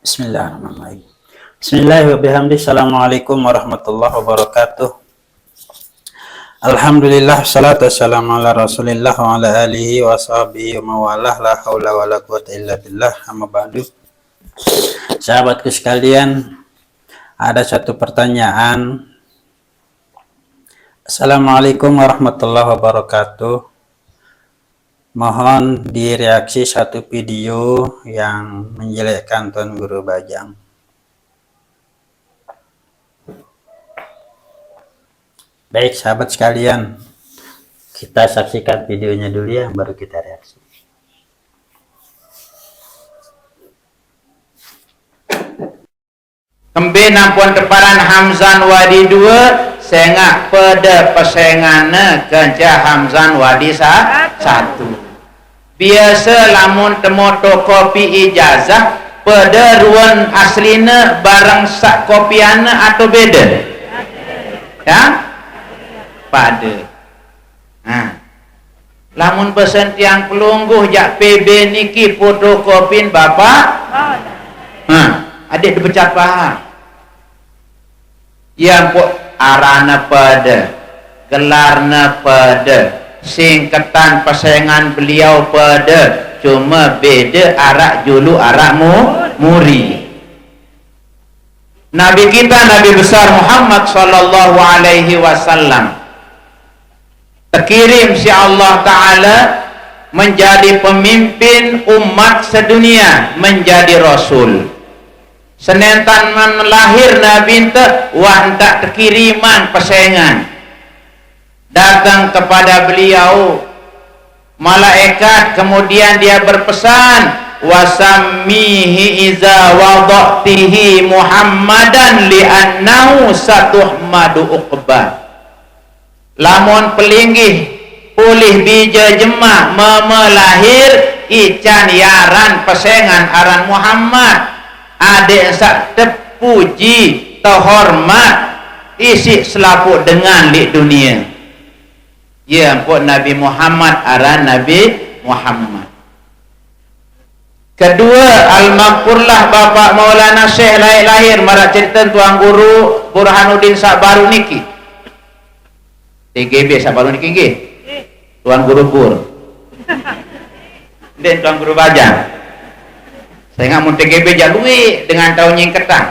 Bismillahirrahmanirrahim. Bismillahirrahmanirrahim. Assalamualaikum warahmatullahi wabarakatuh. Alhamdulillah, salatu wassalamu ala rasulillah wa ala alihi wa sahbihi wa mawalah, la hawla wa la quwata illa billah, amma ba'du. Sahabatku sekalian, ada satu pertanyaan. Assalamualaikum warahmatullahi wabarakatuh. Mohon direaksi satu video yang menjelekkan Tuan Guru Bajang. Baik sahabat sekalian, kita saksikan videonya dulu ya, baru kita reaksi. Kembe nampun teparan Hamzan Wadi 2 sengak pada pesengane kerja Hamzan Wadi 1. Biasa lamun temu kopi ijazah pada ruan aslinya barang sak kopiana atau beda? Ya? Pada. Nah. Lamun pesen tiang pelungguh jak PB niki fotokopin bapak. Nah, adik dipecat paham. Yang pun arana pada, gelarna pada, singkatan pasangan beliau pada, cuma beda arak julu arakmu muri. Nabi kita, Nabi besar Muhammad sallallahu alaihi wasallam terkirim si Allah Ta'ala menjadi pemimpin umat sedunia, menjadi Rasul. Senentan melahir Nabi wah tak terkiriman pesengan datang kepada beliau malaikat, kemudian dia berpesan wasammihi iza wada'tihi Muhammadan li'annahu satuhmadu uqbah. Lamun pelinggih pulih bija jemah memelahir ican yaran pesengan aran Muhammad adik sak terpuji terhormat isi selaput dengan di dunia. Ya ampun, Nabi Muhammad aran Nabi Muhammad. Kedua, al-maqurlah Bapak Maulana Syekh lahir marak cerita Tuan Guru Burhanuddin Sakbaru niki TGB Sakbaru niki nggih Tuan Guru Bur dan Tuan Guru Bajang. Saya nggak mau TGB jalui dengan tahun nyingketan.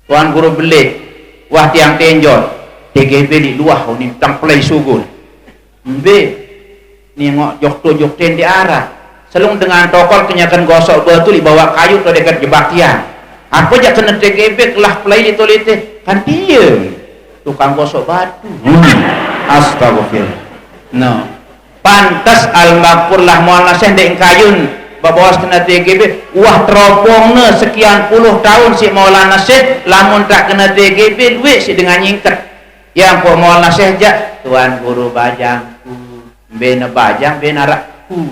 Tuan Guru belik, wah tiang tenjot, TGB di luar, ni tang play sugul. Mbe, ni ngok jok ten di arah. Selung dengan tokol kenyakan gosok betul dibawa kayu ke dekat jebaktian. Apa jak kena TGB kelah play ditolite kan dia tukang gosok batu. Astagfirullah. No. Pantas al-maqurlah mu'alna sendek kayun babawas kena TGB wah teropongnya sekian puluh tahun si Maulana Syekh lamun tak kena TGB duit si dengan nyingket yang pun Maulana Syekh jak Tuan Guru Bajangku bena bajang bena narakku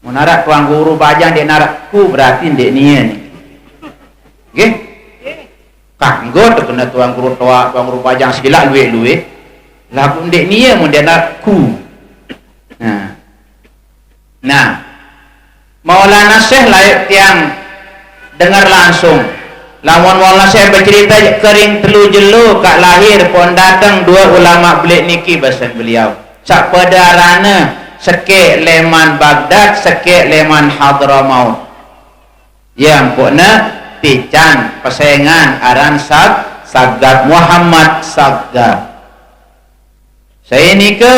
menarak Tuan Guru Bajang dia narakku berarti dek nian okay? Kanggo kena Tuan Guru Toa Tuan Guru Bajang segala duit lagu dek nian mun dia narakku. Nah Maulana Syekh layak tiang dengar langsung. Lamun Maulana Syekh bercerita kering telu jelu kak lahir pun datang dua ulama belik niki bahasa beliau. Sak pedarana seke leman Baghdad, seke leman Hadramaut. Yang pokna pican pesengan aran Saggab Muhammad Saggab. Saya ini ke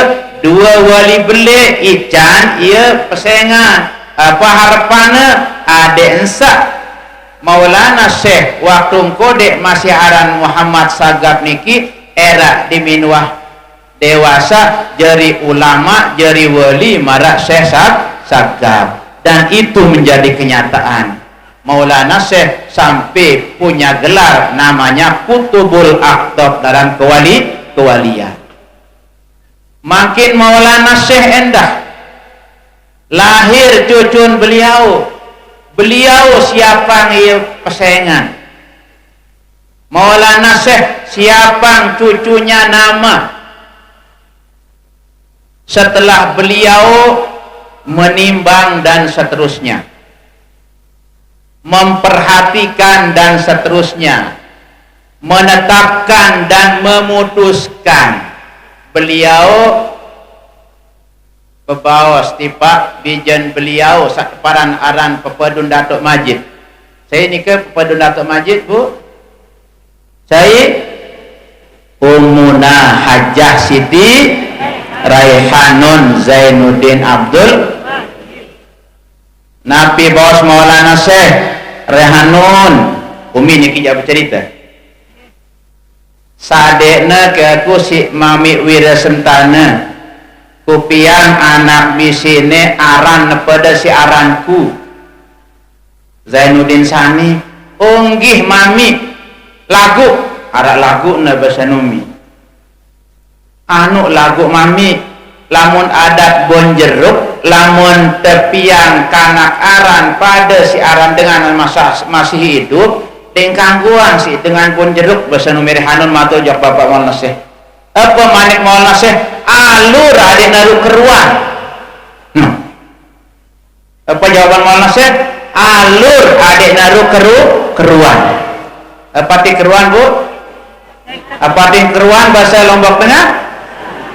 dua wali belik ican ia pesengan. Apa harapannya adik ensak Maulana Syekh waktu kodek masih aran Muhammad Saggab niki era di minuah dewasa jari ulama jari wali marak Syekh Saggab dan itu menjadi kenyataan. Maulana Syekh sampai punya gelar namanya Kutubul Aqtab dalam kewalian. Makin Maulana Syekh endah lahir cucun beliau siapa yang pesengan Maulana Syekh siapa cucunya nama setelah beliau menimbang dan seterusnya. memperhatikan dan seterusnya, menetapkan dan memutuskan. Beliau bebawas tipak bijan beliau sakparan aran pepadun Datuk Majid. Saya ni ke pepadun Datuk Majid, Bu? Saya Ummuna Hajjah Siti Raihanun Zainuddin Abdul Nabi Bos Maulana Syekh Raihanun. Umi ni kijak bercerita. Sadekna ke aku si Mami Wirasentana kupiang anak bisine aran pada si aranku Zainuddin Sani. Unggih Mami lagu arak lagu na bahasa Numi. Anu lagu Mami lamun adat bon jeruk, lamun tepiang kanak aran pada si aran dengan masih hidup tingkangguan si dengan bon jeruk bahasa Numi Rehanun mato jak Bapak Maulana Syekh. Apa manik Maulana Syekh alur adik naru keruan. Apa jawaban Maulana Syekh? Alur adik naru keruan. Apa ti keruan, Bu? Apa ti keruan bahasa Lombok Tengah?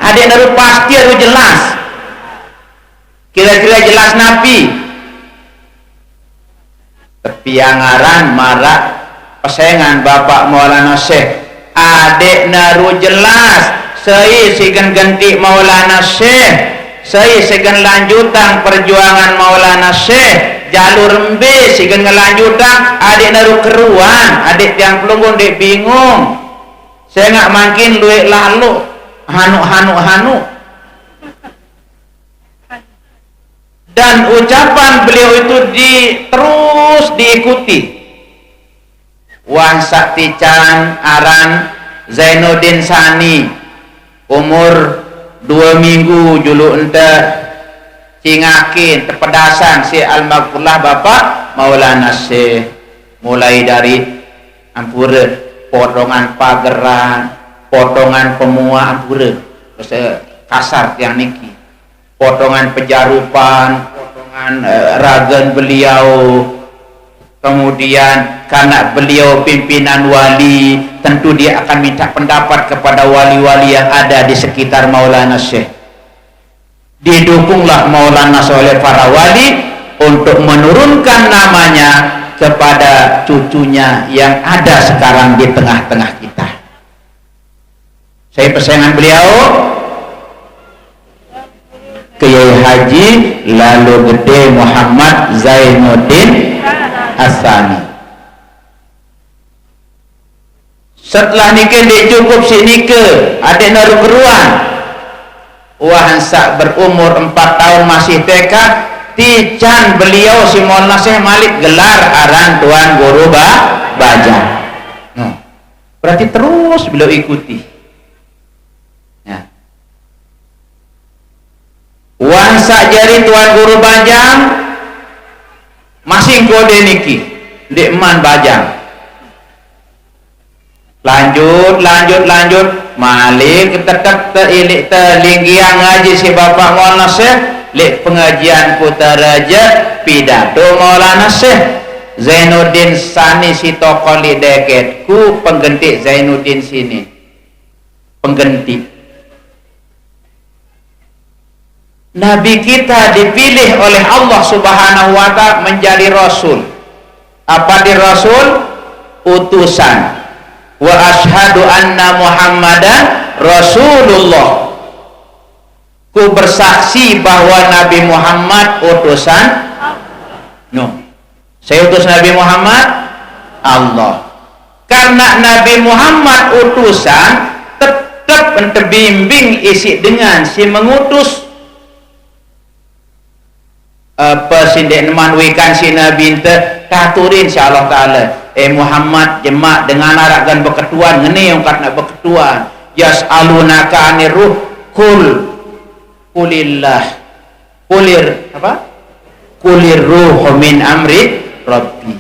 Adik naru pasti harus jelas. Kira-kira jelas Nabi. Tepiangaran marak pesengan Bapak Maulana Syekh. Adik naru jelas. Saya sigan ganti Maulana Syekh. Saya sigan lanjutan perjuangan Maulana Syekh. Jalur embe sigan ngelanjutan. Adik naru keruan. Adik yang pelunggung dek bingung. Saya nggak makin luik lalu. Hanu. Dan ucapan beliau itu terus diikuti. Wan Saktican aran Zainuddin Sani umur 2 minggu julu ente cingakin tepedasan si almarhumah Bapak Maulana Syekh. Mulai dari ampura potongan pageran, potongan pemua ampura bahasa kasar yang niki, potongan pejarupan, potongan ragan beliau, kemudian karena beliau pimpinan wali tentu dia akan minta pendapat kepada wali-wali yang ada di sekitar Maulana Syekh. Didukunglah Maulana oleh para wali untuk menurunkan namanya kepada cucunya yang ada sekarang di tengah-tengah kita. Saya pesengan beliau Kiai Haji Lalu Gede Muhammad Zainuddin Asani. Setelah nikah dia cukup si nikah adik naruh keruan. Wahansa berumur 4 tahun masih TK. Tican beliau si Maulana Syekh Malik gelar aran Tuan Guru Bajang. Berarti terus beliau ikuti. Ya. Wahansa jari Tuan Guru Bajang masih kode niki di eman Bajang. Lanjut Malik tetap terilik terlinggiang ngaji si Bapak Maulana Syekh. Lek pengajian Putaraja pidato Maulana Syekh Zainuddin Sani si tokoli deketku pengganti Zainuddin sini pengganti. Nabi kita dipilih oleh Allah Subhanahu wa ta'ala menjadi rasul. Apa di rasul? Utusan. Wa ashhadu anna Muhammadan Rasulullah. Ku bersaksi bahwa Nabi Muhammad utusan saya utus Nabi Muhammad Allah. Karena Nabi Muhammad utusan tetap terbimbing isi dengan si mengutus apa sindek manwikan si Nabi ente katurin insyaallah taala Muhammad jemaah dengan aragan beketuan ngene yang nak beketuan yas'alunaka anir ruh kulillah kulir apa kulir ruh min amri rabbi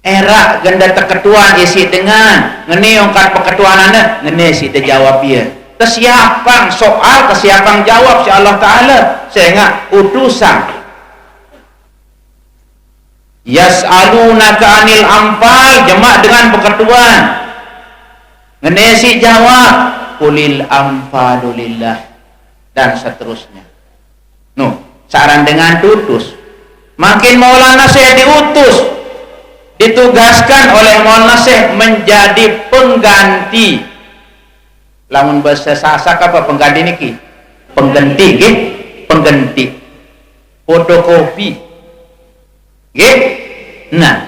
era ganda teketuan isi dengan ngene ongkat peketuanana ngene si terjawab dia kesiapan soal kesiapan jawab si Allah taala sehingga utusan Yas'alunaka 'anil anfal, jemaah dengan berketuan. Ngenesi jawab, qulil anfalu lillah, dan seterusnya. Saran dengan tutus. Makin Maulana Syekh diutus, ditugaskan oleh Maulana Syekh menjadi pengganti. Lamun bahasa Sasak apa pengganti niki? Pengganti, nggih, pengganti. Fotokopi. Nggih. Nah,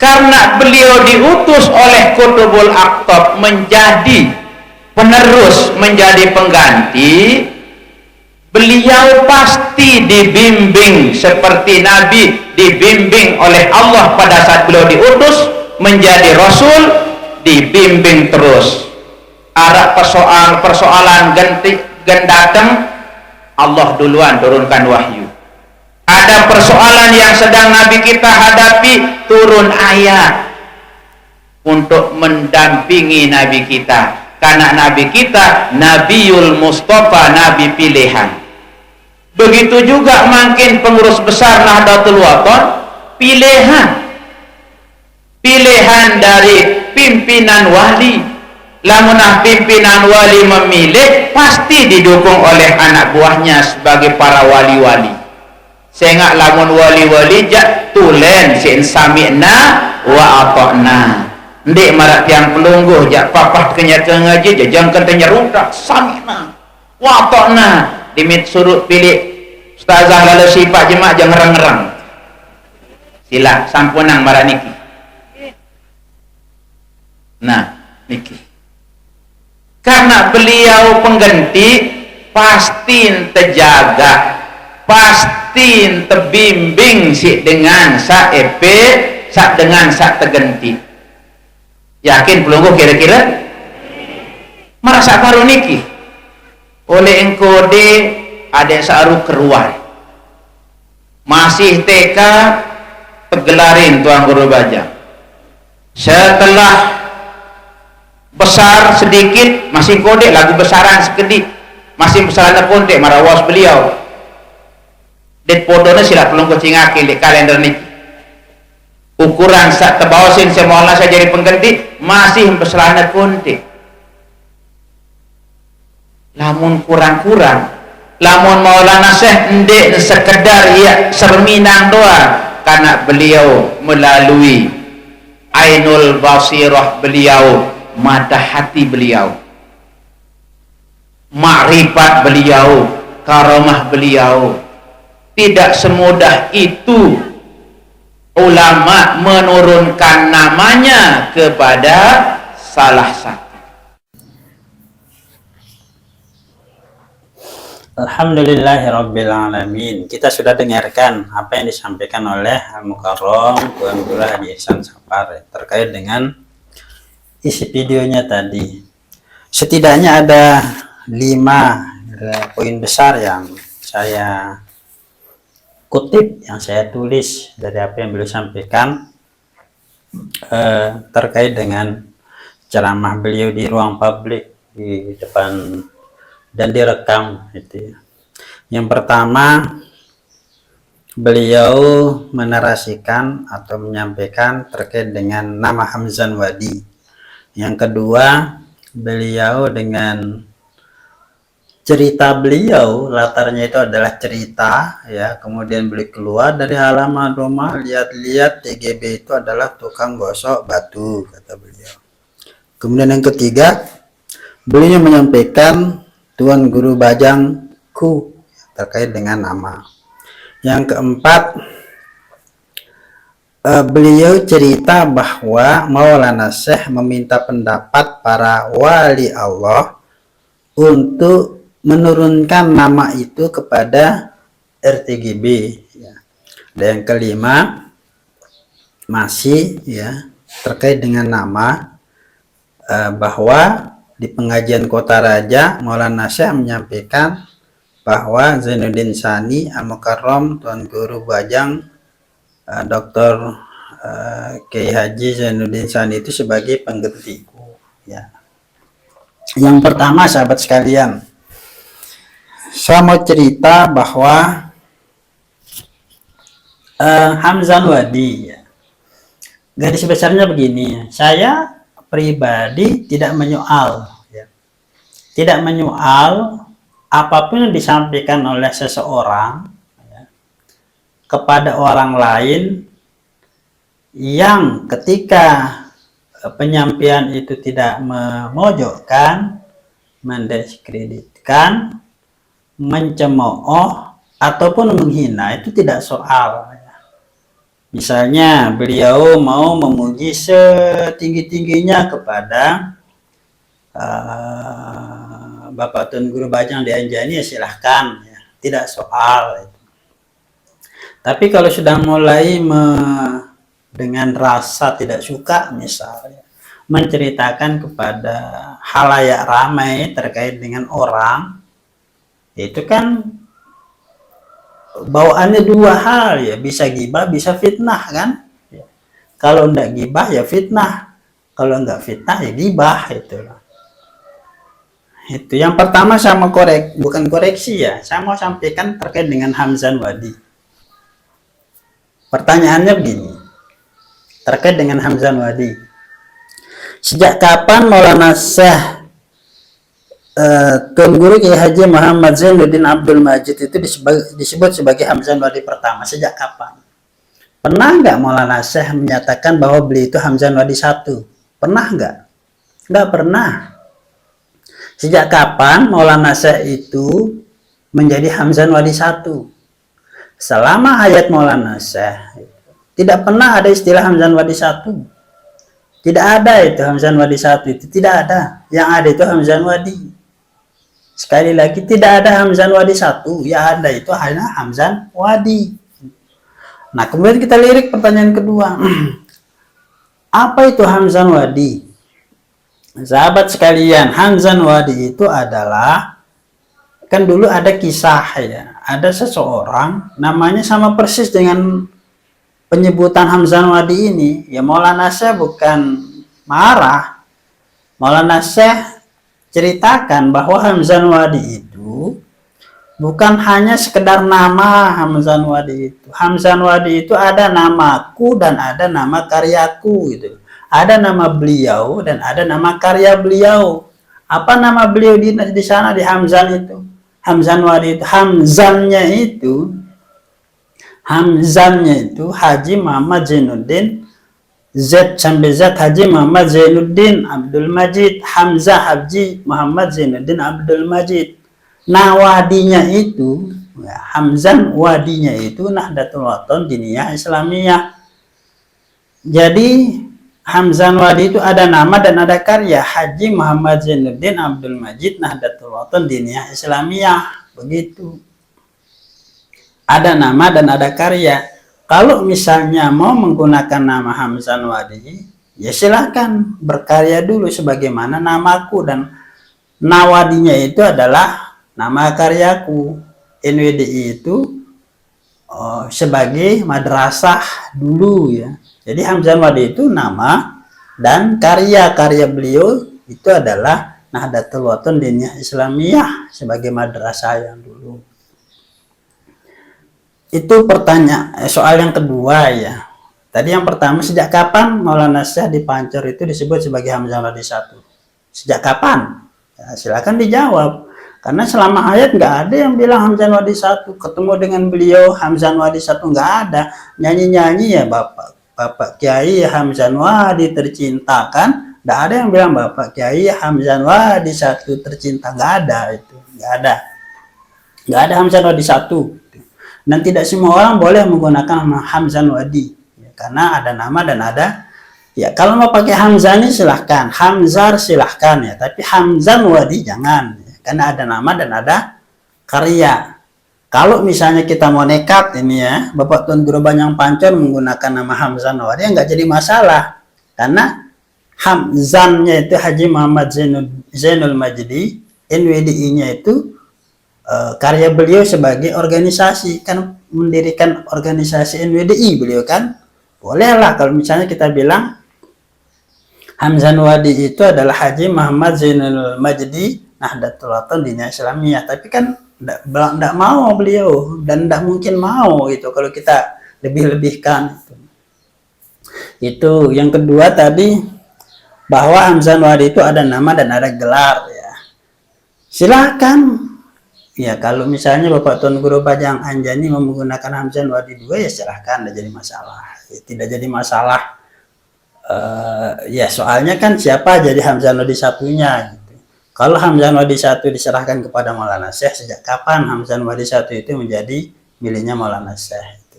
karena beliau diutus oleh Qutbul Aqtab menjadi penerus, menjadi pengganti, beliau pasti dibimbing seperti Nabi dibimbing oleh Allah pada saat beliau diutus menjadi Rasul, dibimbing terus. Ada persoalan datang, Allah duluan turunkan wahyu. Ada persoalan yang sedang Nabi kita hadapi, turun ayat untuk mendampingi Nabi kita. Karena Nabi kita Nabiul Mustafa, Nabi pilihan. Begitu juga makin pengurus besar Nahdlatul Wathon, pilihan dari pimpinan wali. Lamunah pimpinan wali memilih, pasti didukung oleh anak buahnya sebagai para wali-wali. Sehingga lamun wali-wali jak tulen sin sami'na wa ata'na. Ndik marak tiang pelungguh jak papah kenyata ngaji jajang kentanya rudak sami'na wa ata'na. Dimit suruh pilih ustazah lalu sifat jemaah jangan ngerang-ngerang. Sila sampunang marak niki. Nah, niki. Karena beliau pengganti, pasti terjaga, pasti terbimbing si dengan sa epe, sa dengan sa terganti. Yakin pelungguh kira-kira? Merasa karo niki. Oleh engkode ada saru keruan. Masih TK tegelarin tuan guru bajang. Setelah besar sedikit masih kode lagu besaran sekedip, masih besaran konde marawas beliau. Det podone sila pelung kucing akil di kalender nih. Ukuran sak tebawasin semuanya saya jadi pengganti masih besaran konde. Lamun kurang-kurang, lamun Maulana Syekh ndek sekedar ya serminang doa, karena beliau melalui ainul basirah beliau, mata hati beliau, makrifat beliau, karamah beliau. Tidak semudah itu ulama menurunkan namanya kepada salah satu. Alhamdulillahirrabbilalamin. Kita sudah dengarkan apa yang disampaikan oleh Al-Mukarram Tuan Guru Haji Ihsan Sapar terkait dengan isi videonya tadi. Setidaknya ada 5 poin besar yang saya kutip, yang saya tulis dari apa yang beliau sampaikan terkait dengan ceramah beliau di ruang publik, di depan dan direkam itu ya. Yang pertama, beliau menarasikan atau menyampaikan terkait dengan nama Hamzan Wadi. Yang kedua, beliau dengan cerita beliau, latarnya itu adalah cerita ya, kemudian beliau keluar dari halaman rumah, lihat-lihat TGB itu adalah tukang gosok batu, kata beliau. Kemudian yang ketiga, beliau menyampaikan Tuan Guru Bajangku terkait dengan nama. Yang keempat, beliau cerita bahwa Maulana Syekh meminta pendapat para wali Allah untuk menurunkan nama itu kepada RTGB ya. Dan yang kelima, masih ya terkait dengan nama, bahwa di pengajian Kota Raja Maulana Syekh menyampaikan bahwa Zainuddin Sani Al-Mukarram Tuan Guru Bajang Dr. Kiai Haji Zainuddin Sani itu sebagai penggantiku ya. Yang pertama, sahabat sekalian, saya mau cerita bahwa Hamzan Wadi ya. Garis besarnya begini, saya pribadi tidak menyoal ya. Tidak menyoal apapun yang disampaikan oleh seseorang ya, kepada orang lain yang ketika penyampaian itu tidak memojokkan, mendiskreditkan, mencemooh ataupun menghina, itu tidak soal. Misalnya beliau mau memuji setinggi-tingginya kepada Bapak Tun Guru Bajang di Anjani, ya silahkan ya. Tidak soal. Tapi kalau sudah mulai dengan rasa tidak suka, misalnya menceritakan kepada halayak ramai terkait dengan orang, itu kan bawaannya dua hal ya, bisa gibah bisa fitnah kan ya. Kalau enggak gibah ya fitnah, kalau enggak fitnah ya gibah. Itu yang pertama saya mau bukan koreksi ya, saya mau sampaikan terkait dengan Hamzan Wadi. Pertanyaannya begini, terkait dengan Hamzan Wadi, sejak kapan Maulana Syekh Tuan Guru Kiai Haji Muhammad Zainuddin Abdul Majid itu disebut sebagai Hamzan Wadi pertama? Sejak kapan? Pernah nggak Maulana Syekh menyatakan bahwa beliau itu Hamzan Wadi 1? Pernah nggak? Nggak pernah. Sejak kapan Maulana Syekh itu menjadi Hamzan Wadi 1? Selama hayat Maulana Syekh tidak pernah ada istilah Hamzan Wadi 1. Tidak ada itu Hamzan Wadi 1, itu tidak ada. Yang ada itu Hamzan Wadi. Sekali lagi, tidak ada Hamzan Wadi 1, ya ada itu hanya Hamzan Wadi. Nah, kemudian kita lirik pertanyaan kedua. Apa itu Hamzan Wadi? Sahabat sekalian, Hamzan Wadi itu adalah, kan dulu ada kisah ya, ada seseorang namanya sama persis dengan penyebutan Hamzan Wadi ini. Ya Maulana Syekh bukan marah. Maulana Syekh ceritakan bahwa Hamzan Wadi itu bukan hanya sekedar nama Hamzan Wadi itu. Hamzan Wadi itu ada namaku dan ada nama karyaku gitu. Ada nama beliau dan ada nama karya beliau. Apa nama beliau di sana di Hamzan itu? Hamzan Wadi itu, Hamzannya itu Haji Muhammad Zainuddin, Z sampai Z Haji Muhammad Zainuddin Abdul Majid, Hamzah Haji Muhammad Zainuddin Abdul Majid. Nah, wadinya itu, ya, Hamzan wadinya itu Nahdlatul Wathon Diniyah Islamiyah. Jadi Hamzan Wadi itu ada nama dan ada karya, Haji Muhammad Zainuddin Abdul Majid Nahdlatul Wathon Diniyah Islamiyah. Begitu. Ada nama dan ada karya. Kalau misalnya mau menggunakan nama Hamzan Wadi, ya silahkan berkarya dulu sebagaimana namaku, dan Nawadinya itu adalah nama karyaku. NWDI itu sebagai madrasah dulu ya. Jadi Hamzan Wadi itu nama dan karya beliau itu adalah Nahdlatul Wathon Diniyah Islamiyah sebagai madrasah yang dulu. Itu pertanyaan soal yang kedua ya. Tadi yang pertama, sejak kapan Maulana Syekh di Pancur itu disebut sebagai Hamzan Wadi 1? Sejak kapan? Ya, silakan dijawab. Karena selama hayat nggak ada yang bilang Hamzan Wadi 1. Ketemu dengan beliau Hamzan Wadi 1 nggak ada. Nyanyi-nyanyi ya Bapak Kiai Hamzan Wadi tercinta kan? Nggak ada yang bilang Bapak Kiai Hamzan Wadi 1 tercinta. Nggak ada itu. Nggak ada. Nggak ada Hamzan Wadi 1. Dan tidak semua orang boleh menggunakan Hamzan Wadi ya, karena ada nama dan ada ya. Kalau mau pakai Hamzani silahkan, Hamzar silahkan ya, tapi Hamzan Wadi jangan ya, karena ada nama dan ada karya. Kalau misalnya kita mau nekat ini ya, Bapak Tuan Guru Bajang Pancur menggunakan nama Hamzan Wadi, nggak jadi masalah, karena Hamzannya itu Haji Muhammad Zainul Majdi, NWDI-nya itu karya beliau sebagai organisasi, kan mendirikan organisasi NWDI beliau kan. Bolehlah kalau misalnya kita bilang Hamzan Wadi itu adalah Haji Muhammad Zainul Majdi Nahdlatul Wathon Diniyah Islamiyah, tapi kan tidak mau beliau dan tidak mungkin mau gitu kalau kita lebih-lebihkan. Itu yang kedua tadi, bahwa Hamzah Wadi itu ada nama dan ada gelar ya. Silakan ya, kalau misalnya Bapak Tuan Guru Bajang Anjani menggunakan Hamzah Wadi 2 ya silahkan, tidak jadi masalah ya, tidak jadi masalah. Ya soalnya kan siapa jadi Hamzah Wadi satunya gitu. Kalau Hamzah Wadi 1 diserahkan kepada Maulana Syekh, sejak kapan Hamzah Wadi 1 itu menjadi miliknya Maulana Syekh gitu.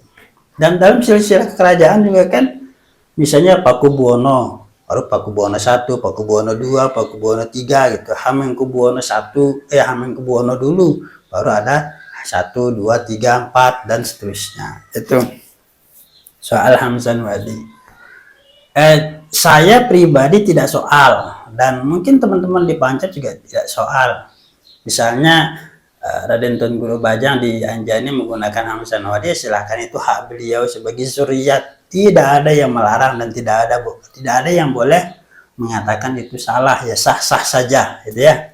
Dan dalam silsilah kerajaan juga kan, misalnya Pakubuwono, baru Pakubuwono 1, Pakubuwono 2, Pakubuwono 3 gitu. Hamengkubuwono 1, Hamengkubuwono dulu, baru ada 1, 2, 3, 4 dan seterusnya. Itu soal Hamzah Wadi. Saya pribadi tidak soal, dan mungkin teman-teman di Pancap juga tidak soal. Misalnya Raden Tuan Guru Bajang di Anjani menggunakan Hamzah Wadi, silahkan, itu hak beliau sebagai zuriat. Tidak ada yang melarang dan tidak ada yang boleh mengatakan itu salah, ya sah-sah saja gitu ya.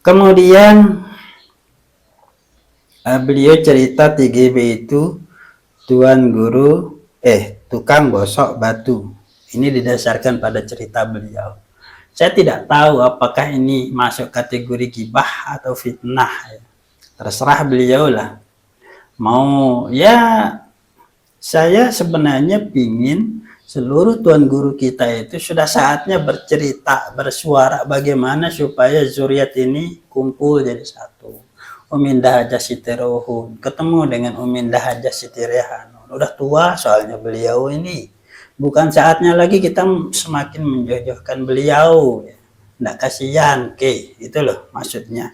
Kemudian beliau cerita TGB itu Tuan Guru tukang gosok batu. Ini didasarkan pada cerita beliau. Saya tidak tahu apakah ini masuk kategori gibah atau fitnah ya. Terserah beliau lah. Mau ya, saya sebenarnya pingin seluruh tuan guru kita itu sudah saatnya bercerita, bersuara bagaimana supaya zuriat ini kumpul jadi satu. Umindah Haja Siti Rohun ketemu dengan Umindah Haja Siti Rehanun. Udah tua soalnya beliau ini. Bukan saatnya lagi kita semakin menjojohkan beliau. Nggak kasihan, itu loh maksudnya.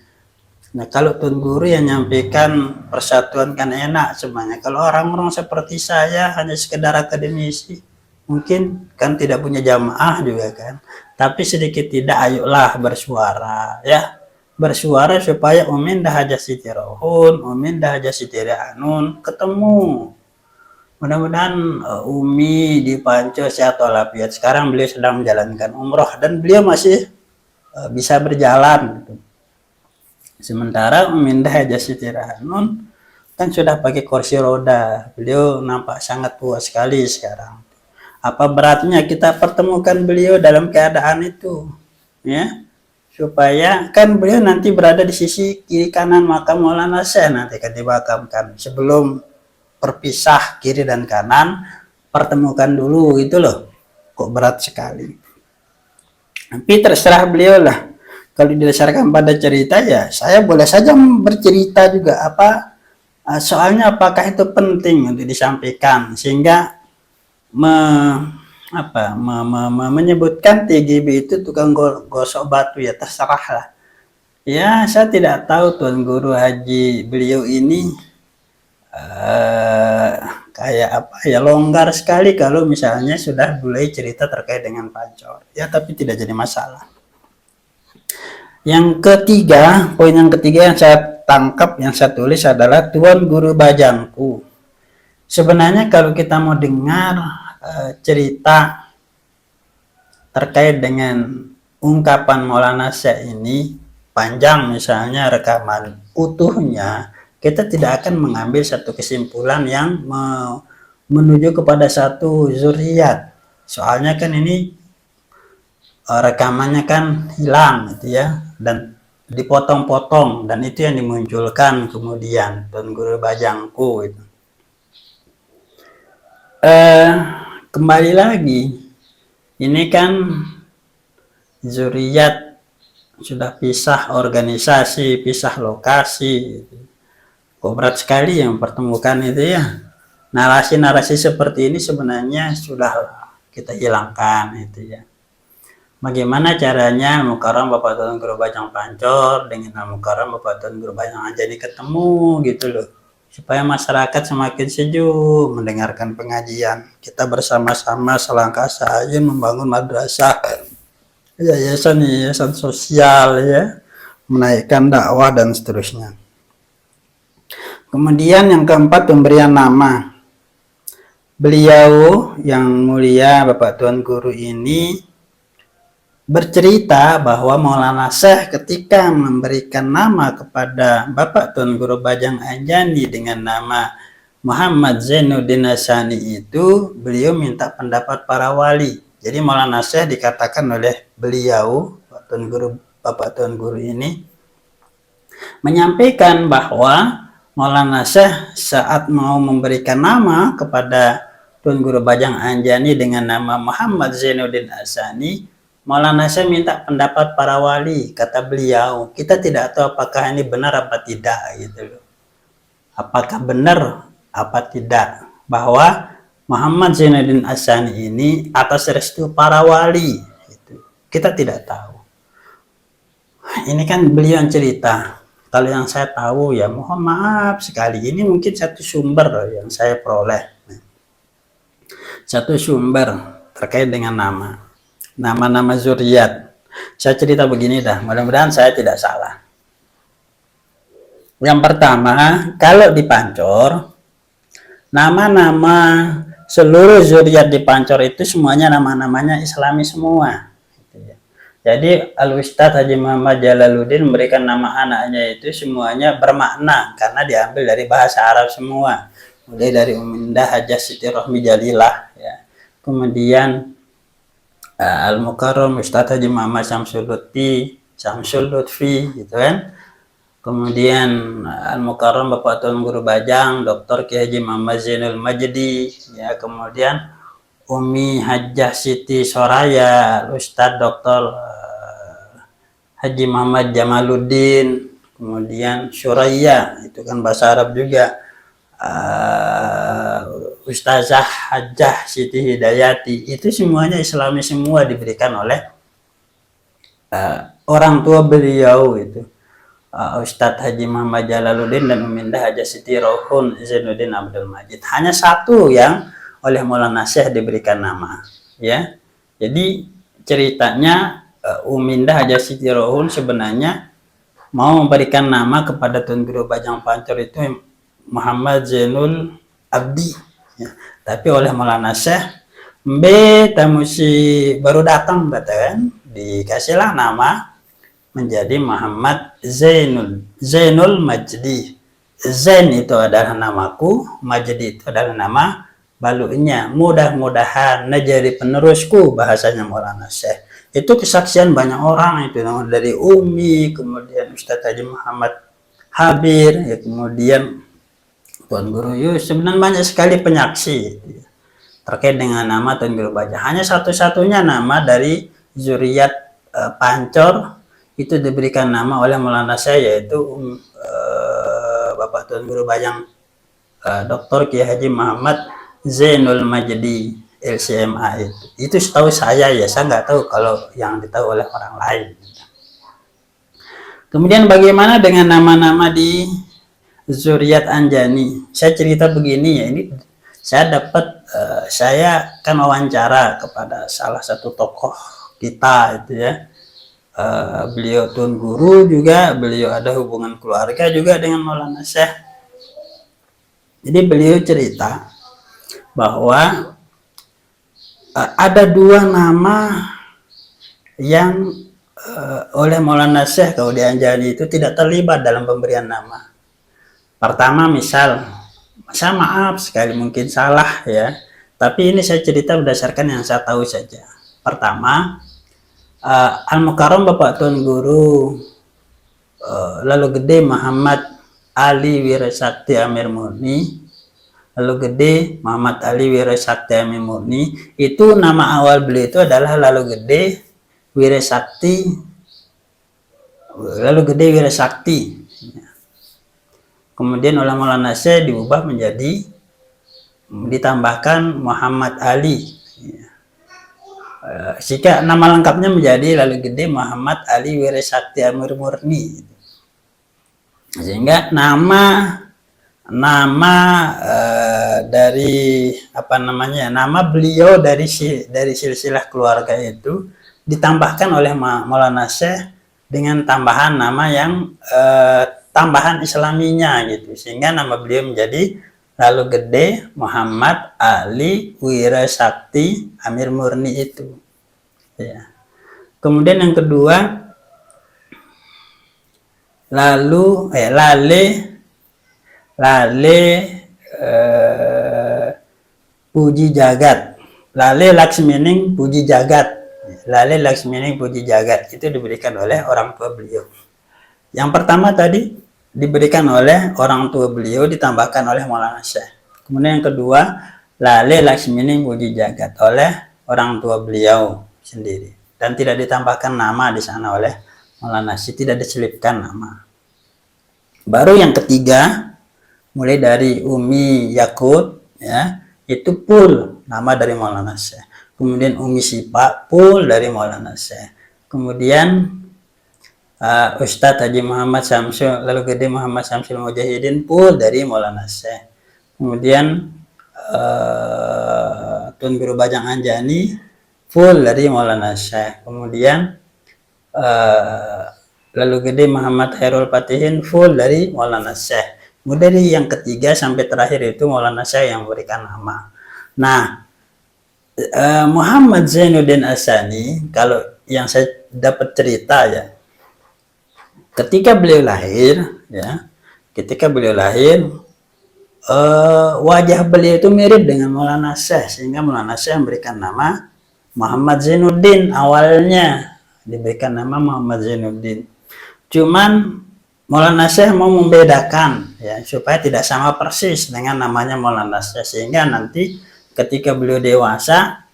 Nah, kalau Tuan Guru yang nyampaikan persatuan kan enak semuanya. Kalau orang-orang seperti saya hanya sekedar akademisi, mungkin kan tidak punya jamaah juga kan. Tapi sedikit tidak, ayolah bersuara ya. Bersuara supaya Umindah Haja Siti Rohun, Umindah Haja Siti Rehanun ketemu. Mudah-mudahan Umi di Panco sehat walafiat. Sekarang beliau sedang menjalankan umroh dan beliau masih bisa berjalan gitu. Sementara Umindah Haja Siti Rehanun kan sudah pakai kursi roda. Beliau nampak sangat tua sekali sekarang. Apa beratnya kita pertemukan beliau dalam keadaan itu, ya, supaya kan beliau nanti berada di sisi kiri kanan makam Maulana Syekh nanti kan dimakamkan. Sebelum perpisah kiri dan kanan, pertemukan dulu gitu loh. Kok berat sekali. Tapi terserah beliau lah. Kalau didasarkan pada cerita ya saya boleh saja bercerita juga soalnya apakah itu penting untuk disampaikan sehingga menyebutkan TGB itu tukang gosok batu ya terserah lah. Ya saya tidak tahu Tuan Guru Haji beliau ini kayak apa ya, longgar sekali kalau misalnya sudah mulai cerita terkait dengan pancor ya, tapi tidak jadi masalah. Yang ketiga, poin yang ketiga yang saya tangkap, yang saya tulis adalah Tuan Guru Bajangku. Sebenarnya kalau kita mau dengar cerita terkait dengan ungkapan Maulana Syekh ini panjang, misalnya rekaman utuhnya, kita tidak akan mengambil satu kesimpulan yang menuju kepada satu zuriat. Soalnya kan ini rekamannya kan hilang gitu ya, dan dipotong-potong, dan itu yang dimunculkan kemudian Tuan Guru Bajangku itu. Kembali lagi, ini kan zuriat sudah pisah organisasi, pisah lokasi, kok berat sekali yang pertemukan itu ya. Narasi-narasi seperti ini sebenarnya sudah kita hilangkan itu ya. Bagaimana caranya Mukarram Bapak Tuan Guru Bajang Pancor dengan Mukarram Bapak Tuan Guru Bajang Anjani ketemu gitu loh, supaya masyarakat semakin sejuk mendengarkan pengajian. Kita bersama-sama selangkah saja membangun madrasah, yayasan sosial ya, menaikkan dakwah dan seterusnya. Kemudian yang keempat, pemberian nama. Beliau yang mulia Bapak Tuan Guru ini bercerita bahwa Maulana Syekh ketika memberikan nama kepada Bapak Tuan Guru Bajang Anjani dengan nama Muhammad Zainuddin Hassani itu beliau minta pendapat para wali. Jadi Maulana Syekh dikatakan oleh beliau, Bapak Tuan Guru ini menyampaikan bahwa Maulana Syekh saat mau memberikan nama kepada Tuan Guru Bajang Anjani dengan nama Muhammad Zainuddin Hassani, Maulana Syekh minta pendapat para wali. Kata beliau, kita tidak tahu apakah ini benar apa tidak gitu loh. Apakah benar apa tidak bahwa Muhammad Zainuddin Hassani ini atas restu para wali itu. Kita tidak tahu. Ini kan beliau yang cerita. Kalau yang saya tahu ya mohon maaf sekali, ini mungkin satu sumber yang saya peroleh. Satu sumber terkait dengan nama zuriat. Saya cerita begini dah, mudah-mudahan saya tidak salah. Yang pertama, kalau di Pancor, nama-nama seluruh zuriat di Pancor itu semuanya nama-namanya Islami semua. Jadi Al-Ustadz Haji Muhammad Jalaluddin memberikan nama anaknya itu semuanya bermakna karena diambil dari bahasa Arab semua. Mulai dari Umindah Hajah Siti Rohmi Jalilah, ya. Kemudian Al-Mukarram Ustadz Haji Muhammad Syamsul Lutfi, gitu kan. Kemudian Al-Mukarram Bapak Tuan Guru Bajang Dr. Ki Haji Muhammad Zainul Majdi, ya. Kemudian Umi Hajjah Siti Soraya Ustadz Dr. Haji Muhammad Jamaluddin. Kemudian Suraya, itu kan bahasa Arab juga, Ustazah Hajjah Siti Hidayati. Itu semuanya Islami semua, diberikan oleh orang tua beliau itu, Ustadz Haji Muhammad Jalaluddin dan Umindah Hajjah Siti Rohun Zainuddin Abdul Majid. Hanya satu yang oleh Maulana Syekh diberikan nama, ya. Jadi ceritanya Umindah Hajjah Siti Rohun sebenarnya mau memberikan nama kepada Tuan Guru Bajang Pancor itu Muhammad Zainul Abdi, ya. Tapi oleh Maulana Syekh tamusi baru datang katakan, dikasihlah nama menjadi Muhammad Zainul Majdi. Zain itu adalah namaku, Majdi itu adalah nama balunya. Mudah-mudahan jadi penerusku, bahasanya Maulana Syekh. Itu kesaksian banyak orang itu, dari Umi, kemudian Ustadz Haji Muhammad Habir, ya, kemudian Tuan Guru Yusuf, dan banyak sekali penyaksi terkait dengan nama Tuan Guru Bajang. Hanya satu-satunya nama dari zuriat Pancor itu diberikan nama oleh Maulana Syekh, yaitu Bapak Tuan Guru Bajang Dr. Ki Haji Muhammad Zainul Majdi LCMA itu setahu saya, ya. Saya nggak tahu kalau yang ditahu oleh orang lain. Kemudian bagaimana dengan nama-nama di zuriat Anjani? Saya cerita begini, ya. Ini saya dapat, saya kan wawancara kepada salah satu tokoh kita itu, ya. Beliau Tuan Guru juga, beliau ada hubungan keluarga juga dengan Maulana Syekh. Jadi beliau cerita bahwa ada dua nama yang oleh Maulana Syekh kalau di Anjani itu tidak terlibat dalam pemberian nama. Pertama, misal, saya maaf sekali mungkin salah, ya, tapi ini saya cerita berdasarkan yang saya tahu saja. Pertama, Al-Mukarram Bapak Tuan Guru Lalu Gede Muhammad Ali Wirasakti Amir Murni, Lalu Gede Muhammad Ali Wirasakti Amir Murni, itu nama awal beliau itu adalah Lalu Gede Wirasakti, Lalu Gede Wirasakti. Kemudian oleh Maulana Syekh diubah menjadi, ditambahkan Muhammad Ali. Jika nama lengkapnya menjadi Lalu Gede Muhammad Ali Wirasakti Amir Murni. Sehingga nama dari nama beliau dari silsilah keluarga itu ditambahkan oleh Maulana Syekh dengan tambahan nama yang tambahan Islaminya gitu, sehingga nama beliau menjadi Lalu Gede Muhammad Ali Wirasakti Amir Murni itu, ya. Kemudian yang kedua, Lale puji jagat. Lale Laksmining puji jagat. Lale Laksmining puji jagat itu diberikan oleh orang tua beliau. Yang pertama tadi diberikan oleh orang tua beliau, ditambahkan oleh Maulana Syekh. Kemudian yang kedua, Lale Laksmining puji jagat oleh orang tua beliau sendiri, dan tidak ditambahkan nama di sana oleh Maulana Syekh, tidak diselipkan nama. Baru yang ketiga, mulai dari Umi Yakut, ya, itu full nama dari Maulana Syekh. Kemudian Umi Sipa full dari Maulana Syekh. Kemudian Ustadz Haji Muhammad Syamsul, lalu Gede Muhammad Syamsul Mujahidin full dari Maulana Syekh. Kemudian Tun Guru Bajang Anjani full dari Maulana Syekh. Kemudian lalu Gede Muhammad Khairul Fatihin full dari Maulana Syekh. Kemudian dari yang ketiga sampai terakhir itu Maulana Syekh yang memberikan nama. Nah, Muhammad Zainuddin Asani, kalau yang saya dapat cerita ya, ketika beliau lahir, wajah beliau itu mirip dengan Maulana Syekh, sehingga Maulana Syekh memberikan nama Muhammad Zainuddin. Awalnya diberikan nama Muhammad Zainuddin. Cuman Maulana Syekh mau membedakan ya, supaya tidak sama persis dengan namanya Maulana Syekh, sehingga nanti ketika beliau dewasa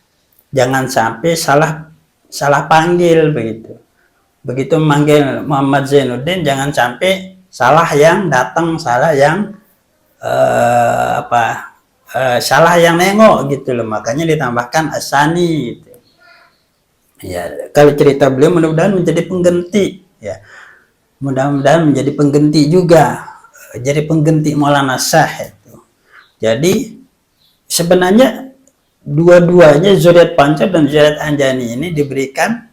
jangan sampai salah panggil begitu. Begitu memanggil Muhammad Zainuddin jangan sampai salah yang datang, salah yang salah yang nengok gitu loh. Makanya ditambahkan Asani gitu. Ya, kalau cerita beliau mudah-mudahan menjadi pengganti ya. Mudah-mudahan menjadi pengganti juga, jadi pengganti Maulana Syekh itu. Jadi sebenarnya dua-duanya Zuriat Pancar dan Zuriat Anjani ini diberikan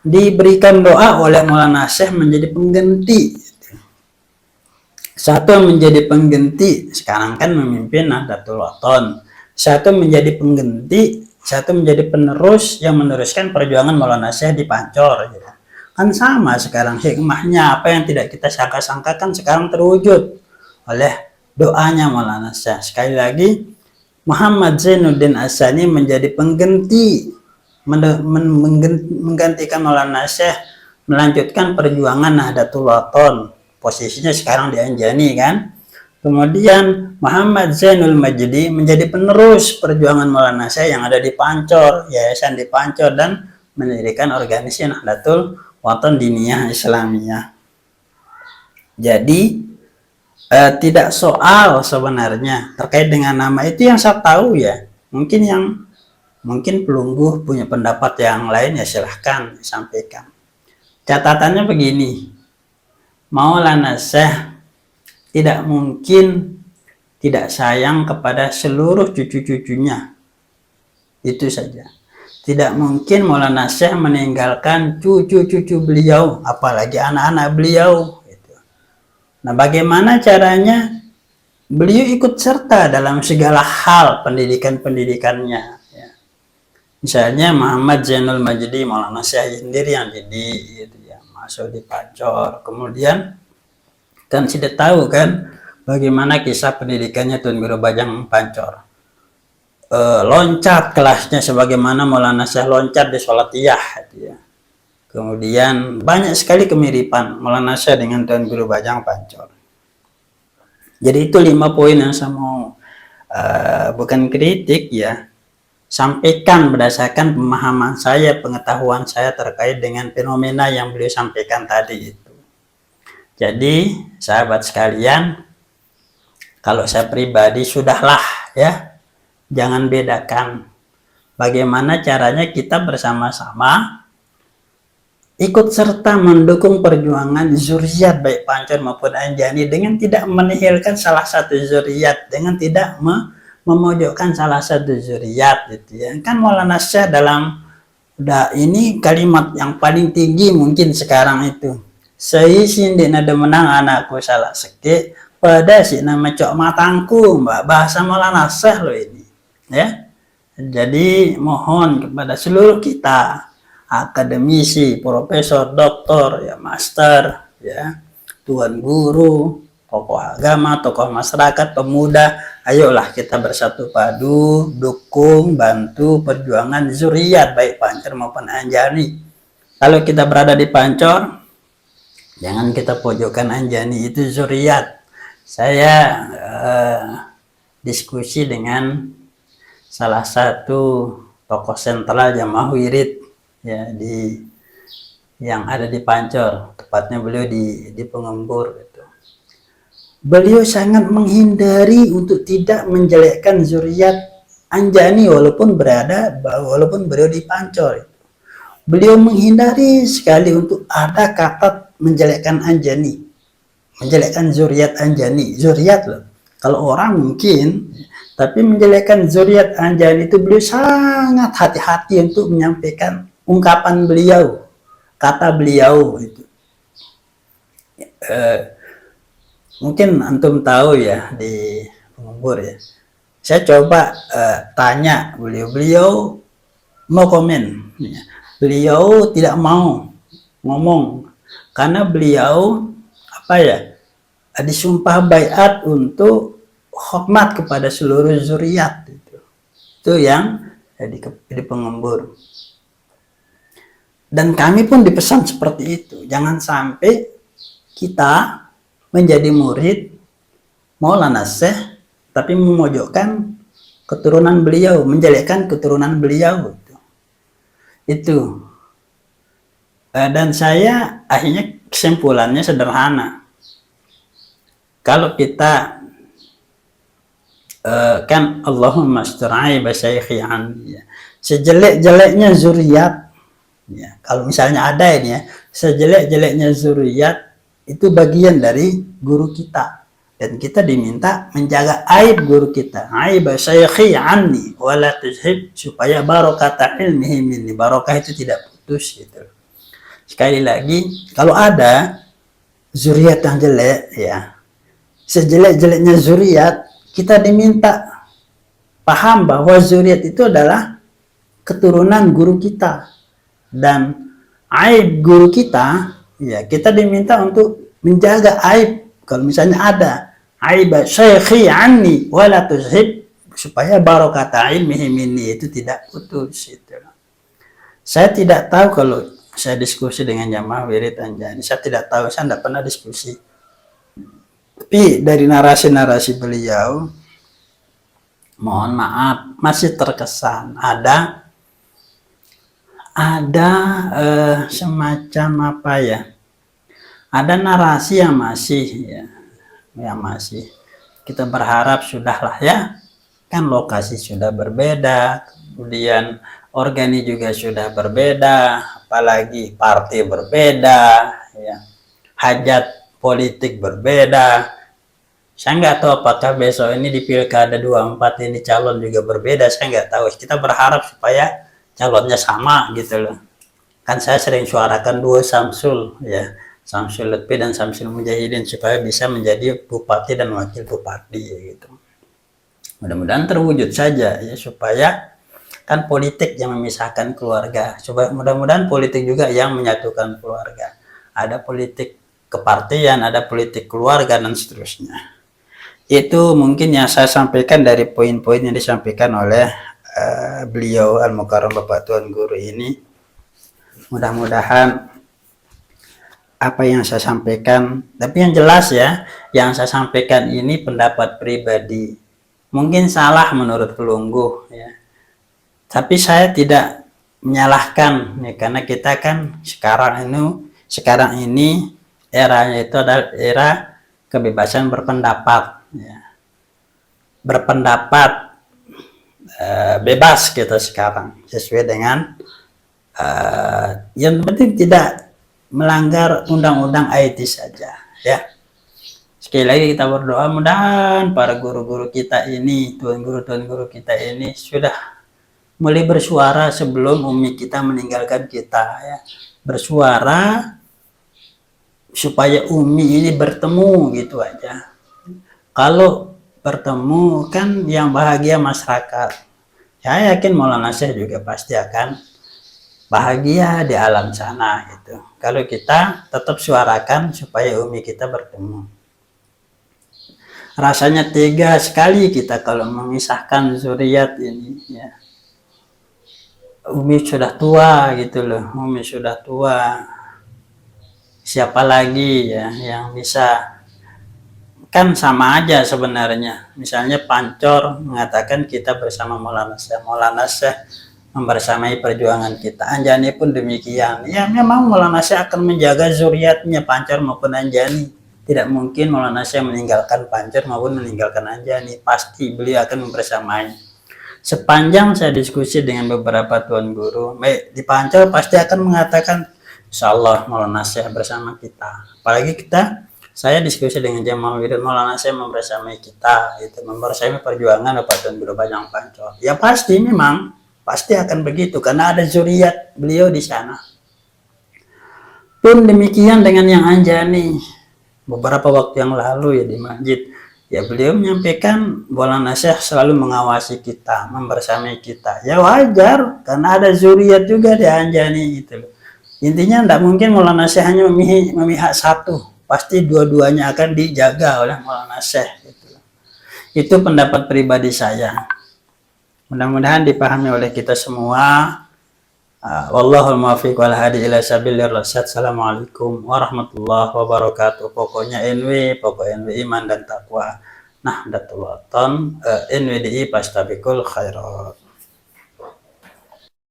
diberikan doa oleh Maulana Syekh menjadi pengganti. Satu menjadi pengganti, sekarang kan memimpin Nahdlatul Wathon. Satu menjadi pengganti, satu menjadi penerus yang meneruskan perjuangan Maulana Syekh di Pancor ya. Kan sama sekarang hikmahnya, apa yang tidak kita sangka-sangkakan sekarang terwujud oleh doanya Maulana Syekh. Sekali lagi, Muhammad Zainuddin Asani menjadi pengganti, menggantikan Maulana Syekh, melanjutkan perjuangan Nahdlatul Wathon. Posisinya sekarang di Anjani kan. Kemudian Muhammad Zainul Majdi menjadi penerus perjuangan Maulana Syekh yang ada di Pancor, yayasan di Pancor, dan mendirikan organisasi Nahdlatul Wathon Diniyah Islamiyah. Jadi tidak soal sebenarnya terkait dengan nama itu yang saya tahu ya. Mungkin pelungguh punya pendapat yang lain ya silahkan disampaikan. Catatannya begini, Maulana Syekh tidak mungkin tidak sayang kepada seluruh cucu-cucunya. Itu saja. Tidak mungkin Maulana Syekh meninggalkan cucu-cucu beliau, apalagi anak-anak beliau. Nah, bagaimana caranya? Beliau ikut serta dalam segala hal pendidikan-pendidikannya. Ya. Misalnya Muhammad Zainul Majdi, Maulana Syekh sendiri yang didik, gitu ya, masuk di Pancor. Kemudian kan sudah tahu kan bagaimana kisah pendidikannya Tun Guru Bajang Pancor. Loncat kelasnya sebagaimana Maulana Syekh loncat di Sholatiyah gitu ya. Kemudian banyak sekali kemiripan Maulana Syekh dengan Tun Guru Bajang Pancor. Jadi itu 5 poin yang saya mau bukan kritik ya, sampaikan berdasarkan pemahaman saya, pengetahuan saya terkait dengan fenomena yang beliau sampaikan tadi itu. Jadi sahabat sekalian, kalau saya pribadi sudahlah ya, jangan bedakan bagaimana caranya kita bersama-sama ikut serta mendukung perjuangan zuriat baik Pancor maupun Anjani dengan tidak menihilkan salah satu zuriat, dengan tidak memojokkan salah satu zuriat gitu ya. Kan Maulana Syekh dalam ini kalimat yang paling tinggi mungkin sekarang itu. Saya sindi nada menang anakku salah seke pada si nama cok matangku, mbak, bahasa Maulana Syekh loh ini. Ya, jadi mohon kepada seluruh kita, akademisi, profesor, doktor, ya master, ya tuan guru, tokoh agama, tokoh masyarakat, pemuda, ayolah kita bersatu padu, dukung, bantu perjuangan zuriat baik Pancor maupun Anjani. Kalau kita berada di Pancor, jangan kita pojokkan Anjani, itu zuriat. Saya diskusi dengan salah satu tokoh sentral Jamaah Wirid ya yang ada di Pancor, tepatnya beliau di Pengembur gitu. Beliau sangat menghindari untuk tidak menjelekkan zuriat Anjani walaupun beliau di Pancor. Beliau menghindari sekali untuk ada kata menjelekkan Anjani, menjelekkan zuriat Anjani, zuriat loh. Kalau orang mungkin, tapi menjelekkan zuriat Anjani itu beliau sangat hati-hati untuk menyampaikan ungkapan beliau, kata beliau itu. Mungkin antum tahu ya di Pengembur ya. Saya coba tanya beliau mau komen. Ya. Beliau tidak mau ngomong karena beliau disumpah baiat untuk hormat kepada seluruh zuriat itu yang di Pengembur. Dan kami pun dipesan seperti itu, jangan sampai kita menjadi murid Maulana Syekh tapi memojokkan keturunan beliau, menjelekkan keturunan beliau itu. Dan saya akhirnya kesimpulannya sederhana. Kalau kita kan Allahumma astura'i basyaihi ya. Sejelek-jeleknya zuriat ya, kalau misalnya ada ini ya, sejelek-jeleknya zuriat itu bagian dari guru kita, dan kita diminta menjaga aib guru kita, aib basyaihi anni wala tuzhib, supaya barokah ilmihi minni, barokah itu tidak putus gitu. Sekali lagi, kalau ada zuriat yang jelek ya, sejelek-jeleknya zuriat, kita diminta paham bahwa zuriat itu adalah keturunan guru kita, dan aib guru kita ya kita diminta untuk menjaga aib. Kalau misalnya ada aib syekhi anni wala tuzhib, supaya barokah ilmihi minni itu tidak putus itu. Saya tidak tahu kalau saya diskusi dengan Jamaah Wirid Anjani, saya tidak tahu, saya tidak pernah diskusi. Tapi dari narasi-narasi beliau, mohon maaf, masih terkesan ada semacam apa ya? Ada narasi yang masih kita berharap sudahlah ya, kan lokasi sudah berbeda, kemudian organi juga sudah berbeda, apalagi partai berbeda, ya, hajat politik berbeda. Saya nggak tahu apakah besok ini di Pilkada 24 ini calon juga berbeda, saya nggak tahu. Kita berharap supaya calonnya sama gitu loh. Kan saya sering suarakan dua Samsul ya, Samsul Lutfi dan Samsul Mujahidin, supaya bisa menjadi bupati dan wakil bupati gitu. Mudah-mudahan terwujud saja ya, supaya kan politik yang memisahkan keluarga, supaya mudah-mudahan politik juga yang menyatukan keluarga. Ada politik kepartian, ada politik keluarga, dan seterusnya. Itu mungkin yang saya sampaikan dari poin-poin yang disampaikan oleh beliau Al-Mukarram Bapak Tuan Guru ini. Mudah-mudahan apa yang saya sampaikan, tapi yang jelas ya, yang saya sampaikan ini pendapat pribadi, mungkin salah menurut pelungguh ya, tapi saya tidak menyalahkan ya, karena kita kan sekarang ini eranya itu adalah era kebebasan berpendapat ya. Berpendapat bebas kita sekarang, sesuai dengan yang penting tidak melanggar undang-undang IT saja ya. Sekali lagi kita berdoa, mudah-mudahan para guru-guru kita ini, tuan guru kita ini sudah mulai bersuara sebelum umi kita meninggalkan kita ya. Bersuara supaya umi ini bertemu gitu aja. Kalau bertemu kan yang bahagia masyarakat. Saya yakin Maulana Syekh juga pasti akan bahagia di alam sana gitu. Kalau kita tetap suarakan supaya umi kita bertemu. rasanya tega sekali kita kalau memisahkan zuriat ini ya. Umi sudah tua gitu loh, Umi sudah tua, siapa lagi ya yang bisa, kan sama aja sebenarnya. Misalnya Pancor mengatakan kita bersama Maulana Syekh membersamai perjuangan kita, Anjani pun demikian ya. Memang Maulana Syekh akan menjaga zuriatnya Pancor maupun Anjani, tidak mungkin Maulana Syekh meninggalkan Pancor maupun meninggalkan Anjani, pasti beliau akan membersamai. Sepanjang saya diskusi dengan beberapa tuan guru, baik di Pancor pasti akan mengatakan insya Allah Maulana Syekh bersama kita. Apalagi saya diskusi dengan Jamal Wirid, Maulana Syekh membersamai kita, itu membersamai perjuangan Bapak Tuan Guru Bajang Pancor. Ya pasti, memang pasti akan begitu karena ada zuriat beliau di sana. Pun demikian dengan yang Anjani. Beberapa waktu yang lalu ya di masjid, ya beliau menyampaikan Maulana Syekh selalu mengawasi kita, membersamai kita. Ya wajar, karena ada zuriat juga di Anjani gitu. Intinya tidak mungkin Maulana Syekh hanya memihak satu, pasti dua-duanya akan dijaga oleh Maulana Syekh gitu. Itu pendapat pribadi saya. Mudah-mudahan dipahami oleh kita semua. Wallahul muwaffiq wal hadi ila sabilir rasyad. Assalamualaikum warahmatullahi wabarakatuh. Pokoknya pokok NW iman dan takwa. Nahdlatul Wathon, NWDI Pastabikul Khairat.